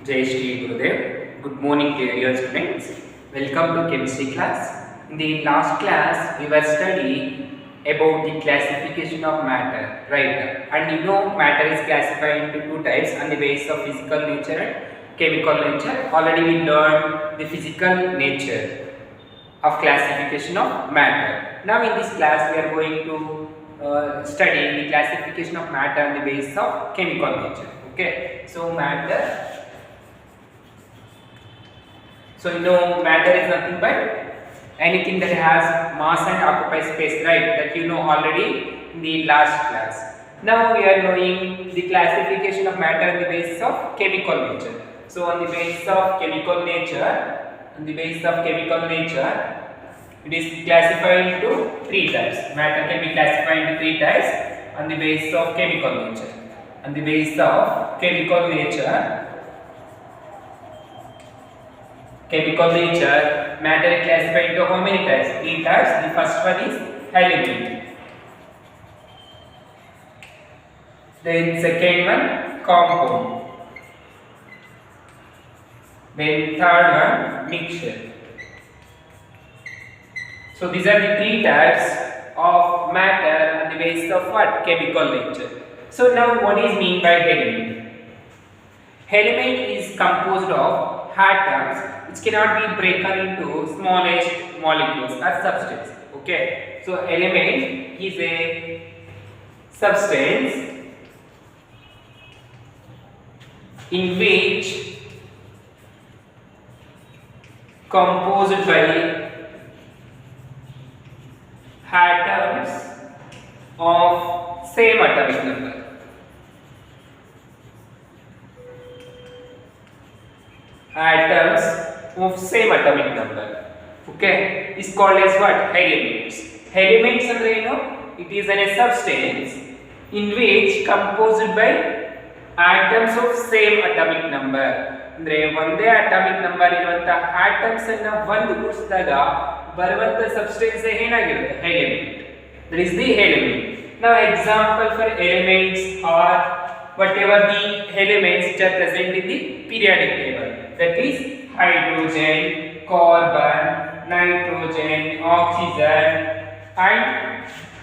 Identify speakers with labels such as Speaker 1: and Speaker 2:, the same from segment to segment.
Speaker 1: Jai Shri Gurudev. Good morning to dear students. Welcome to chemistry class. In the last class, we were studying about the classification of matter, right? And you know, matter is classified into two types on the basis of physical nature and chemical nature. Already we learned the physical nature of classification of matter. Now in this class, we are going to study the classification of matter on the basis of chemical nature. Okay, so matter. So you know, matter is nothing but anything that has mass and occupies space, right? That you know already in the last class. Now we are knowing the classification of matter on the basis of chemical nature. So on the basis of chemical nature, it is classified into three types. Matter can be classified into three types on the basis of chemical nature. On the basis of chemical nature, matter is classified into how many types? Three types. The first one is element. Then second one, compound. Then third one, mixture. So these are the three types of matter on the basis of what? Chemical nature. So now what is mean by element? Element is composed of atoms which cannot be broken into smallest molecules or substance. Okay, so element is a substance in which composed by atoms of same atomic number. Atoms of same atomic number. Okay, is called as what? Elements. Elements andre eno? It is a substance in which composed by atoms of same atomic number. ಅಂದ್ರೆ ಒಂದೇ atomic number ಇರುವಂತ atoms ಅನ್ನ ಒಂದು ಕೂಡಿಸಿದಾಗ ಬರುವಂತ substance ಏನಾಗಿರುತ್ತೆ? Element. That is the element. Now example for elements are whatever the elements which are present in the periodic table. That is hydrogen, carbon, nitrogen, oxygen and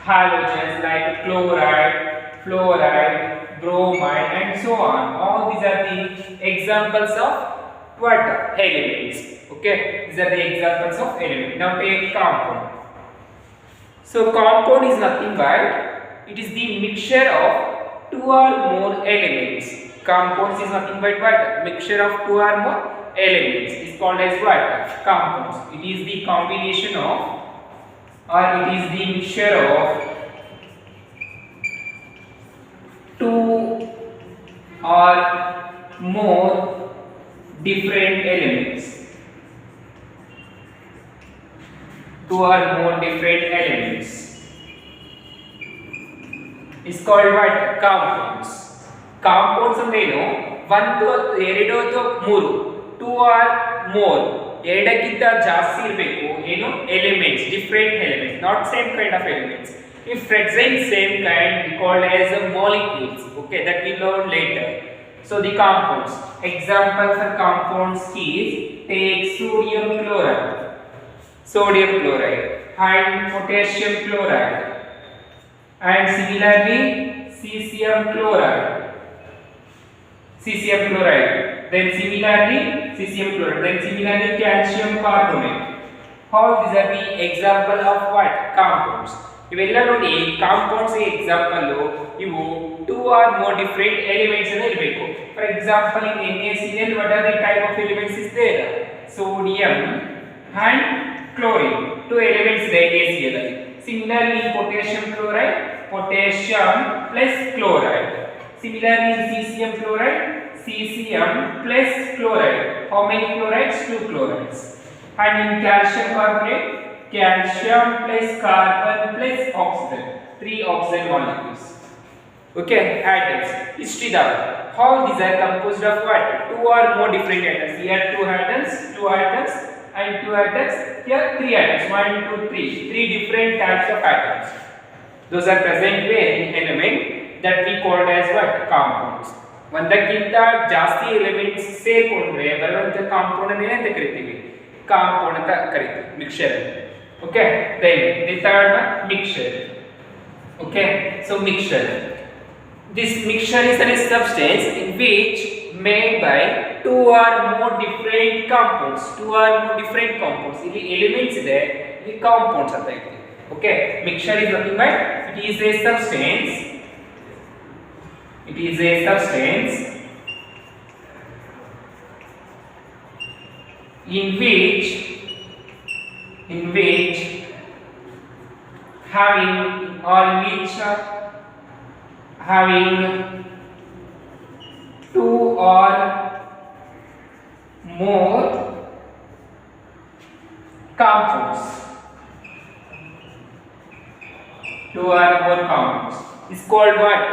Speaker 1: halogens like chloride, fluoride, bromide and so on. All these are the examples of what? Elements. Okay, these are the examples of elements. Now take compound. So compound is nothing but it is the mixture of two or more elements. Compounds is nothing but what? Mixture of two or more elements is called as what? Compounds. It is the combination of or it is the mixture of two or more different elements. Two or more different elements is called what? Compounds. Compounds ಅಂದ್ರೆ ಏನು? ಒಂದು ಎರಡು ಅಥವಾ ಮೂರು, two or more, ಎರಡಕ್ಕಿಂತ ಜಾಸ್ತಿ ಇರಬೇಕು ಏನು? Elements, different elements, not same kind of elements. If present same kind, we called as molecules. Okay, that we learn later. So the compounds. Example for compounds is take sodium chloride and potassium chloride, and similarly cesium chloride. Then similarly calcium carbonate. All these are the example of what? Compounds. ಇವೆಲ್ಲ ನೋಡಿ compounds example ಇವು two or more different elements ಅನ್ನ ಇರಬೇಕು. For example in NaCl what are the type of elements is there? Sodium and chlorine, two elements there NaCl. Similarly in potassium chloride, potassium plus chloride. Similarly in cesium chloride, cesium plus chloride. How many chlorides? Two chlorides. And in calcium carbonate, calcium plus carbon plus oxygen, three oxygen molecules. Okay, atoms. History. All these are composed of what? Two or more different atoms. Here two atoms and two atoms. Here three atoms. 1, 2, 3. Three different types of atoms. Those are present where in element that we called as what? Compounds. ಒಂದಕ್ಕಿಂತ ಜಾಸ್ತಿ elements ಸೇರಿಕೊಂಡ್ರೆ ಬರುವಂತ compound ಅನ್ನು ಏನಂತ ಕರಿತೀವಿ? Compound ಅಂತ ಕರಿತೀವಿ, mixture. Okay, then the third one, mixture. Okay, so mixture, this mixture is a substance in which made by two or more different compounds. ಇಲ್ಲಿ elements ಇದೆ, ಇಲ್ಲಿ ಕಾಂಪೌಂಡ್ಸ್ ಅಂತ ಇದೆ. Okay, mixture is nothing but it is a substance in which having two or more compounds. Is called what?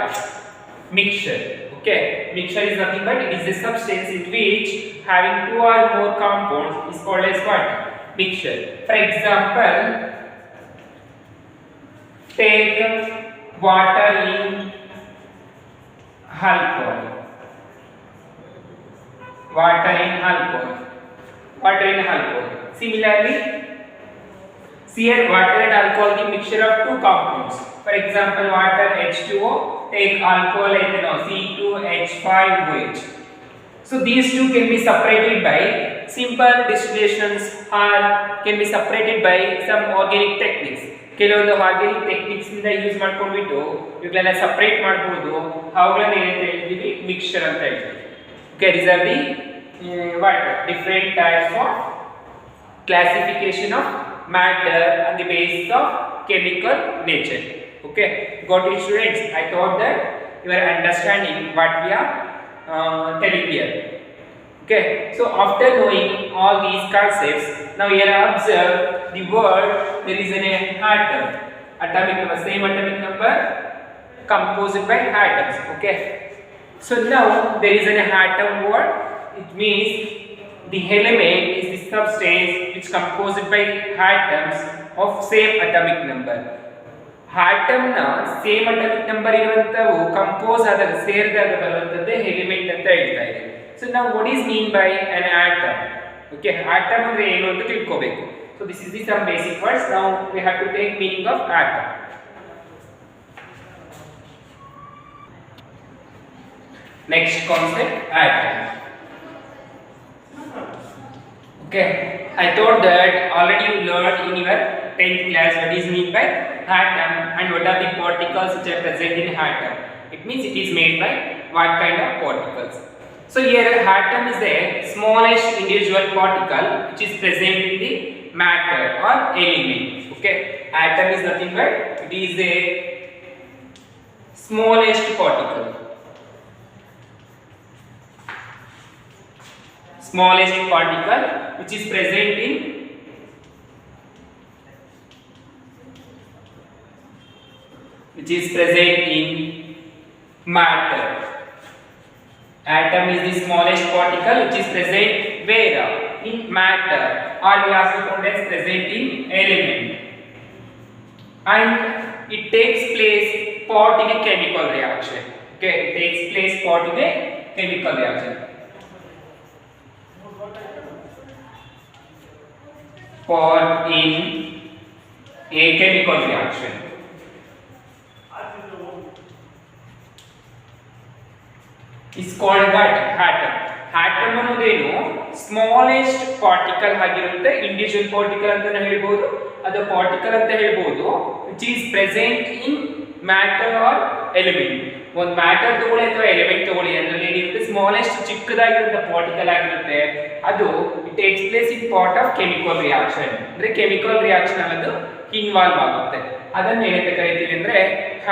Speaker 1: Mixture. Okay, mixture is nothing but it is a substance in which having two or more compounds is called as what? Mixture. For example, take water in alcohol. Similarly, see here, water and alcohol is mixture of two compounds. For example, water H2O, take alcohol ethanol C2H5OH. So these two can be separated by simple distillations or can be separated by some organic techniques. ಕೆಲವೊಂದು organic techniques ಇಂದ use ಮಾಡ್ಕೊಂಡ್ಬಿಟ್ಟು ಇವುಗಳನ್ನ separate ಮಾಡಬಹುದು. ಅವುಗಳನ್ನ ಏನಂತ ಹೇಳ್ತೀವಿ? Mixture ಅಂತ ಹೇಳ್ತೀವಿ. Okay, these are the different types of classification of matter on the basis of chemical nature. Okay, got it students? I thought that you are understanding what we are telling here. Okay, so after knowing all these concepts, now here observe the word there is an atom, atomic number, same atomic number composed by atoms. Okay, so now there is an atom word, it means the element is the substance which composed by atoms of same atomic number. Atom ನ same atomic number ಇರುವಂತವು compose ಆದಾಗ ಸೇರಿದಾಗ ಬರುವಂತದ್ದೇ element ಅಂತ ಹೇಳ್ತಾ ಇದೆ. So ನಾವು what is mean by an atom? Okay, atom ಅಂದ್ರೆ ಏನು ಅಂತ ತಿಳ್ಕೋಬೇಕು. So this is the some basic words. Now we have to take meaning of atom. Next concept, atom. Okay, I thought that already you learned in your 10th class what is mean by atom and what are the particles which are present in atom. It means it is made by what kind of particles. So here atom is the smallest individual particle which is present in the matter or element. Okay, atom is nothing but it is a smallest particle. Which is present in matter. Atom is the smallest particle which is present where? In matter, or we also called as present in element, and it takes place part in a chemical reaction. Okay, it takes place part in a chemical reaction. Part in a chemical reaction. Is called what? Atom. Atom ಅನ್ನೋದೇನು smallest particle ಆಗಿರುತ್ತೆ. Individual particle ಅಂತ ಹೇಳ್ಬೋದು, ಅದು particle ಅಂತ ಹೇಳ್ಬೋದು, which is present in matter or element. ಒಂದು matter ತಗೊಳ್ಳಿ ಅಥವಾ ಎಲಿಮೆಂಟ್ ತಗೊಳ್ಳಿ, ಅದರಲ್ಲಿ ಏನಿರುತ್ತೆ ಸ್ಮಾಲೆಸ್ಟ್ ಚಿಕ್ಕದಾಗಿರುವಂತ ಪಾರ್ಟಿಕಲ್ ಆಗಿರುತ್ತೆ. ಅದು it takes place in part of chemical reaction. ಅಂದ್ರೆ ಕೆಮಿಕಲ್ ರಿಯಾಕ್ಷನ್ ಅನ್ನೋದು ಇನ್ವಾಲ್ವ್ ಆಗುತ್ತೆ. ಅದನ್ನ ಏನಂತ ಕರಿತೀವಿ ಅಂದ್ರೆ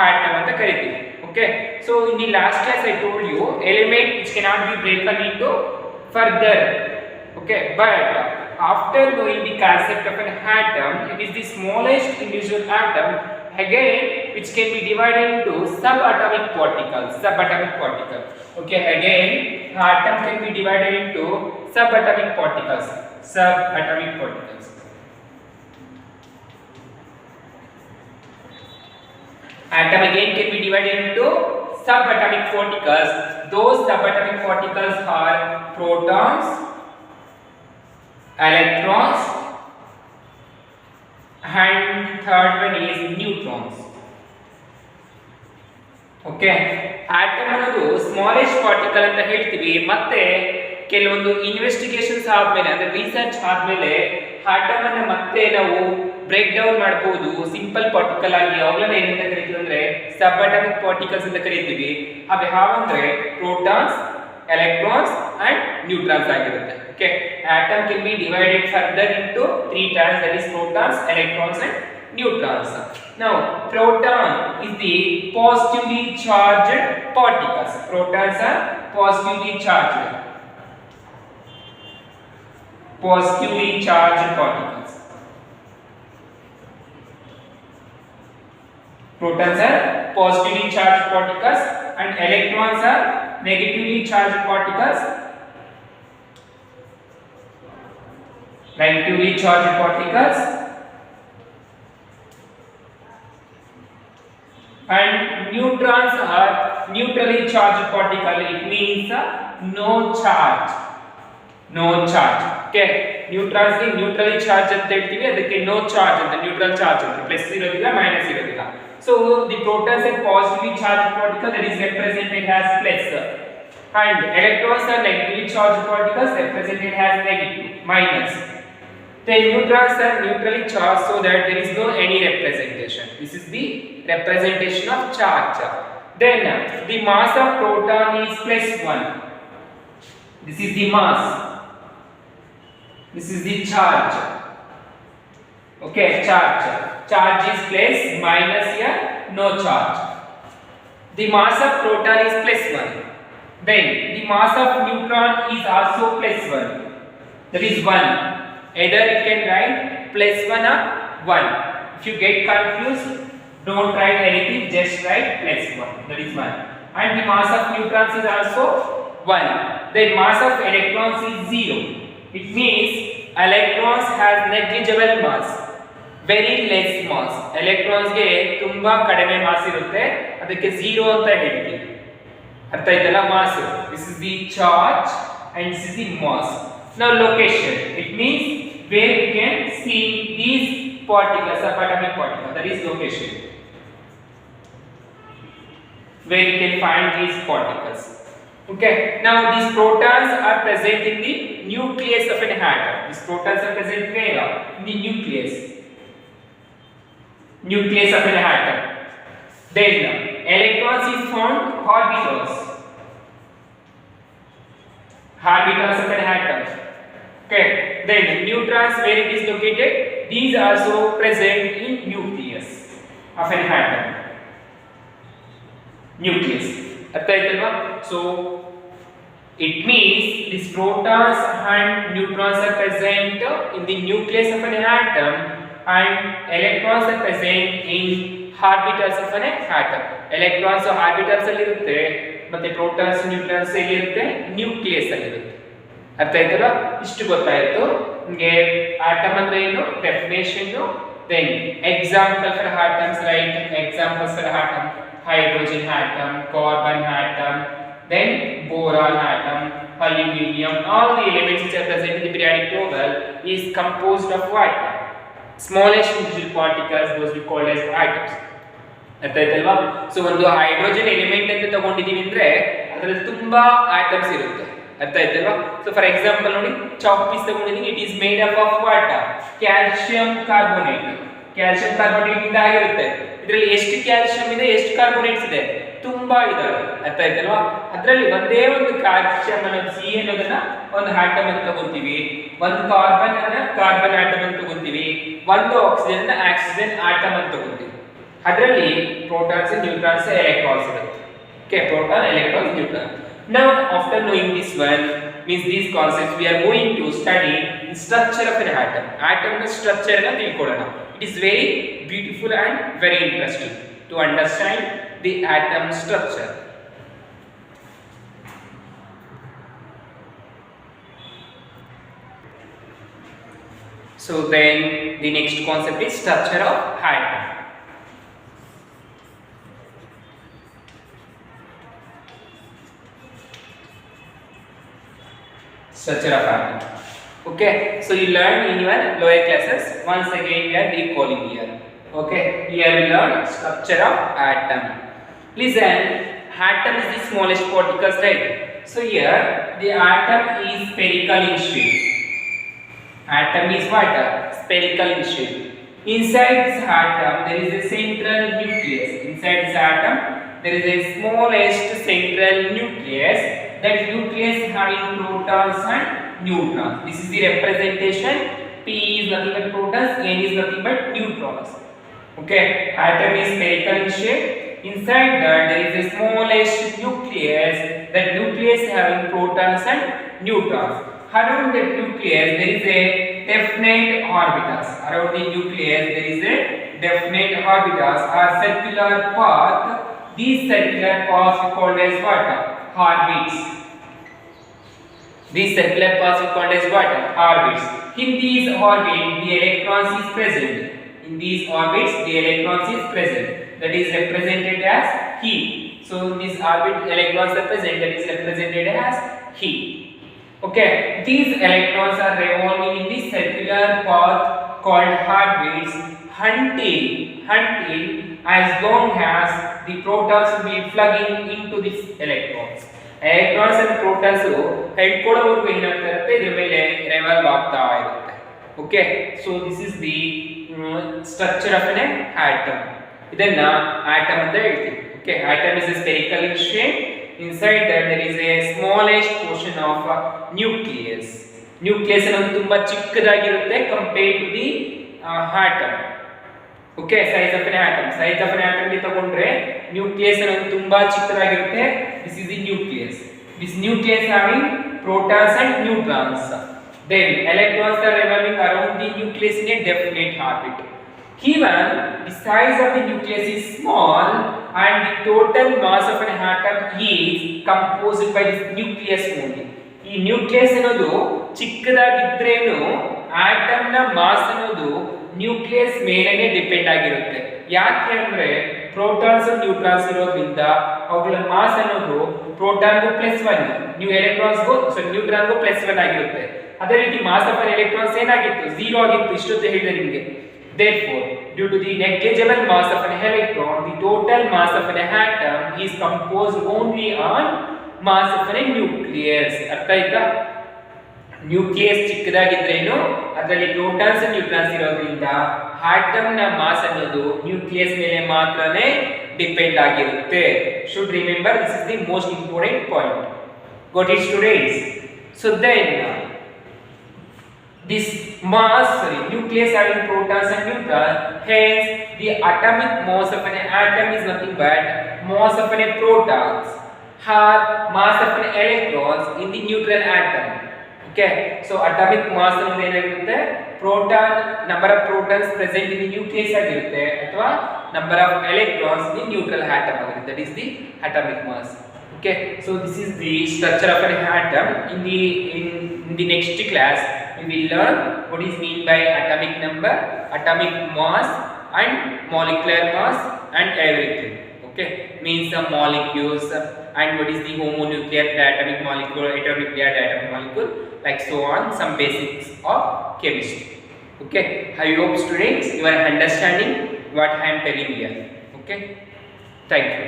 Speaker 1: ಆಟಮ್ ಅಂತ ಕರಿತೀವಿ. Okay, so in the last class I told you element which cannot be broken into further. Okay, but after knowing the concept of an atom, it is the smallest individual atom again which can be divided into subatomic particles. Okay, again atom can be divided into subatomic particles. Atom again can be divided into subatomic particles. Those subatomic particles are protons, electrons, and third one is neutrons. Okay, atom ಅನ್ನೋದು smallest particle ಅಂತ ಹೇಳ್ತೀವಿ. ಮತ್ತೆ ಕೆಲವೊಂದು investigations ಆದ್ಮೇಲೆ ಅಂದ್ರೆ research ಆದ್ಮೇಲೆ atom ಅನ್ನ ಮತ್ತೆ ನಾವು ಬ್ರೇಕ್ ಡೌನ್ ಮಾಡಬಹುದು ಸಿಂಪಲ್ ಪಾರ್ಟಿಕಲ್ ಆಗಿ. ಅವುಗಳನ್ನ ಏನಂತ ಕರೀತೀವಿ ಅಂದ್ರೆ ಸಬ್ ಅಟಾಮಿಕ್ ಪಾರ್ಟಿಕಲ್ಸ್ ಅಂತ ಕರೀತೀವಿ. ಅವು ಯಾವಂದ್ರೆ ಪ್ರೋಟಾನ್ಸ್, ಎಲೆಕ್ಟ್ರಾನ್ಸ್ ಅಂಡ್ ನ್ಯೂಟ್ರಾನ್ಸ್ ಆಗಿರುತ್ತೆ. Okay, atom can be divided further into three types, that is protons, electrons and neutrons. Now proton is the positively charged particles. Protons are positively charged particles. Protons are positively charged particles and electrons are negatively charged particles. Negatively charged particles and neutrons are neutrally charged particle. It means no charge. Okay, neutrons ಗೆ neutrally charged ಅಂತ ಹೇಳ್ತೀವಿ, ಅದಕ್ಕೆ no charge ಅಂತ, neutral charge ಅಂತ, plus ಇರೋದಿಲ್ಲ minus ಇರೋದಿಲ್ಲ. So the protons are positively charged particle, that is represented as plus, and electrons are negatively charged particles represented as negative, minus. The neutrons are neutrally charged so that there is no any representation. This is the representation of charge. Then the mass of proton is +1. This is the mass. This is the charge. Okay, charge. Charge is plus, minus here no charge. The mass of proton is +1. Then the mass of neutron is also +1. That is 1. Either you can write +1 or 1. If you get confused, don't write anything, just write +1. That is 1. And the mass of neutrons is also 1. The mass of electrons is 0. It means electrons has negligible mass, very less mass. Electrons ಗೆ ತುಂಬಾ ಕಡಿಮೆ mass ಇರುತ್ತೆ, ಅದಕ್ಕೆ 0 ಅಂತ ಹೇಳ್ತೀವಿ. ಅರ್ಥ ಆಯ್ತಲ್ಲ? Mass. This is the charge and this is the mass. Now location, it means where you can see these particles, subatomic particles, that is location, where you can find these particles. Okay, now these protons are present in the nucleus of an atom. These protons are present where? In the nucleus of an atom. Then electrons is found orbitals of an atom. Okay, then neutrons, where it is located, these are also present in nucleus of an atom. Nucleus. So it means these protons and neutrons are present in the nucleus of an atom and electrons are present in orbitals of an atom. Electrons orbitals ಅಲ್ಲಿ ಇರುತ್ತೆ, ಮತ್ತೆ protons neutrons ಎಲ್ಲಿ ಇರುತ್ತೆ? nucleus ಅಲ್ಲಿ ಇರುತ್ತೆ. ಅರ್ಥ ಆಯ್ತಲ್ಲ? ಇಷ್ಟು ಗೊತ್ತಾಯ್ತು ನಿಮಗೆ ಆಟಮ್ ಅಂದ್ರೆ ಏನು, definition, then example for atoms, right? Examples for atom: hydrogen atom, carbon atom, then boron atom, aluminum. All the elements which are present in the periodic table is composed of what? Smallest individual particles, those we call as atoms. ಅರ್ಥ ಆಯ್ತಲ್ವಾ? So ಒಂದು hydrogen element ಅಂತ ತಗೊಂಡಿದೀವಿ ಅಂದ್ರೆ ಅದರಲ್ಲಿ ತುಂಬಾ atoms ಇರುತ್ತೆ. ಅರ್ಥ ಆಯ್ತಲ್ವಾ? ಸೊ ಫಾರ್ ಎಕ್ಸಾಂಪಲ್ ನೋಡಿ, ಚಾಕ್ ಪೀಸ್ ತಗೊಂಡಿದೀನಿ. It is made up of what? Calcium carbonate. Calcium carbonate ಇಂದ ಆಗಿರುತ್ತೆ. ಇದರಲ್ಲಿ ಎಷ್ಟು ಕ್ಯಾಲ್ಸಿಯಂ ಇದೆ, ಎಷ್ಟು ಕಾರ್ಬೋನೇಟ್ಸ್ ಇದೆ? ತುಂಬಾ ಇದಾವೆ. ಅರ್ಥ ಆಯ್ತಲ್ವಾ? ಅದರಲ್ಲಿ ಒಂದೇ ಒಂದು ಕ್ಯಾಲ್ಸಿಯಂ ಅನ್ನೋದು ಸಿ ಅನ್ನೋದನ್ನ ಒಂದು ಆಟಮ್ ಅಂತ ತಗೊಂತೀವಿ, ಒಂದು ಕಾರ್ಬನ್ ಅನ್ನ ಕಾರ್ಬನ್ ಆಟಮ್ ಅಂತ ತಗೊಂತೀವಿ, ಒಂದು ಆಕ್ಸಿಜನ್ ಅನ್ನ ಆಕ್ಸಿಜನ್ ಆಟಮ್ ಅಂತ ತಗೊಂತೀವಿ. ಅದರಲ್ಲಿ ಪ್ರೋಟಾನ್ಸ್, ನ್ಯೂಟ್ರಾನ್ಸ್, ಎಲೆಕ್ಟ್ರಾನ್ಸ್ ಇರುತ್ತೆ. Okay, proton, electrons, neutron. Now after knowing this one, means these concepts, we are going to study the structure of an atom. Atom na structure na tilkodana. It is very beautiful and very interesting to understand the atom structure. So then the next concept is structure of atom. structure of atom. Okay, so you learn in your lower classes. Once again we are recalling here. Okay, here we learn structure of atom. Listen, atom is the smallest particles, right? So here the atom is spherical in shape. Atom is what? Spherical in shape. Inside this atom there is a central nucleus. Inside this atom there is a smallest central nucleus. That nucleus having protons and neutrons. This is the representation. P is nothing but protons, N is nothing but neutrons. Okay, atom is spherical in shape. Inside that there is a smallest nucleus. That nucleus having protons and neutrons. Around that nucleus there is a definite orbitals. Around the nucleus there is a definite orbitals or circular path. These circular paths are called as what? Orbits. These circular paths are called as what? Orbits. In these orbits the electrons is present. In these orbits the electrons is present. That is represented as heat. So in this orbit electrons are present. That is represented as heat. Okay, these electrons are revolving in this circular path called orbits until as long as the protons will be plugging into these electrons. Electrons and protons ಹೆಡ್ಕೊಳ್ಳೋವರೆಗೂ ಏನಾಗ್ತಾ ಇರುತ್ತೆ, ಇದರ ಮೇಲೆ ರೆವಾಲ್ವ್ ಆಗ್ತಾ ಇರುತ್ತೆ. Okay, so this is the structure of N atom. ಇದನ್ನ atom ಅಂತ ಹೇಳ್ತೀವಿ. Okay, atom is A spherical in shape. Inside that there is a smallest portion of nucleus. Nucleus ಅನ್ನೋದು ತುಂಬಾ ಚಿಕ್ಕದಾಗಿರುತ್ತೆ compared to the atom. Okay, size of an atom. Size of an atom ಗೆ ತಗೊಂಡ್ರೆ nucleus ಅನ್ನೋದು ತುಂಬಾ ಚಿಕ್ಕದಾಗಿರುತ್ತೆ. This is the nucleus. This nucleus having protons and neutrons. Then electrons are revolving around the nucleus in a definite orbit. Even the size of the nucleus is small and the total mass of an atom is composed by this nucleus only. ಈ nucleus ಅನ್ನೋದು ಚಿಕ್ಕದಾಗಿದ್ರೇನು atom ನ mass ಅನ್ನೋದು nucleus ಮೇಲೆನೆ depend ಆಗಿರುತ್ತೆ. ಯಾಕೆ ಅಂದ್ರೆ protons neutrons ಇರೋದ್ರಿಂದ ಅವುಗಳ ಮಾಸ್ ಅನ್ನೋದು ಪ್ರೋಟಾನ್ಗೂ +1, ನ್ಯೂ ಎಲೆಕ್ಟ್ರಾನ್ಸ್ಗೂ ನ್ಯೂಟ್ರಾನ್ಗೂ +1 ಆಗಿರುತ್ತೆ. ಅದೇ ರೀತಿ ಮಾಸ್ ಆಫ್ an electrons ಏನಾಗಿತ್ತು, 0 ಆಗಿತ್ತು ಇಷ್ಟೊತ್ತು ಹೇಳಿದೆ ನಿಮಗೆ. Therefore, due to the negligible mass of an electron, the total mass of an atom is composed only on mass of a nucleus. ಅರ್ಥ ಆಯ್ತಾ? ನ್ಯೂಕ್ಲಿಯಸ್ ಚಿಕ್ಕದಾಗಿದ್ರೇನು ಅದರಲ್ಲಿ ಪ್ರೋಟಾನ್ಸ್ ನ್ಯೂಟ್ರಾನ್ಸ್ ಇರೋದ್ರಿಂದ ಆಟಮ್ ನ ಮಾಸ್ ಅನ್ನೋದು ನ್ಯೂಕ್ಲಿಯಸ್ ಮೇಲೆ ಮಾತ್ರನೇ ಡಿಪೆಂಡ್ ಆಗಿರುತ್ತೆ. Should remember, this is the most important point. Got it, students? So then this nucleus having protons and neutrons, hence the atomic mass of an atom is nothing but mass of an protons or mass of an electrons in the neutral atom. Okay, so atomic mass ಅನ್ನೋದು ಏನಾಗಿರುತ್ತೆ, proton number of protons present in the nucleus ಆಗಿರುತ್ತೆ ಅಥವಾ number of electrons in the neutral atom ಆಗಿರುತ್ತೆ. That is the atomic mass. Okay, so this is the structure of an atom. In the next class we will learn what is mean by atomic number, atomic mass and molecular mass and everything. Okay, means the molecules and what is the homonuclear diatomic molecule, heteronuclear diatomic molecule, like so on, some basics of chemistry. Okay, I hope students you are understanding what I am telling here. Okay, thank you.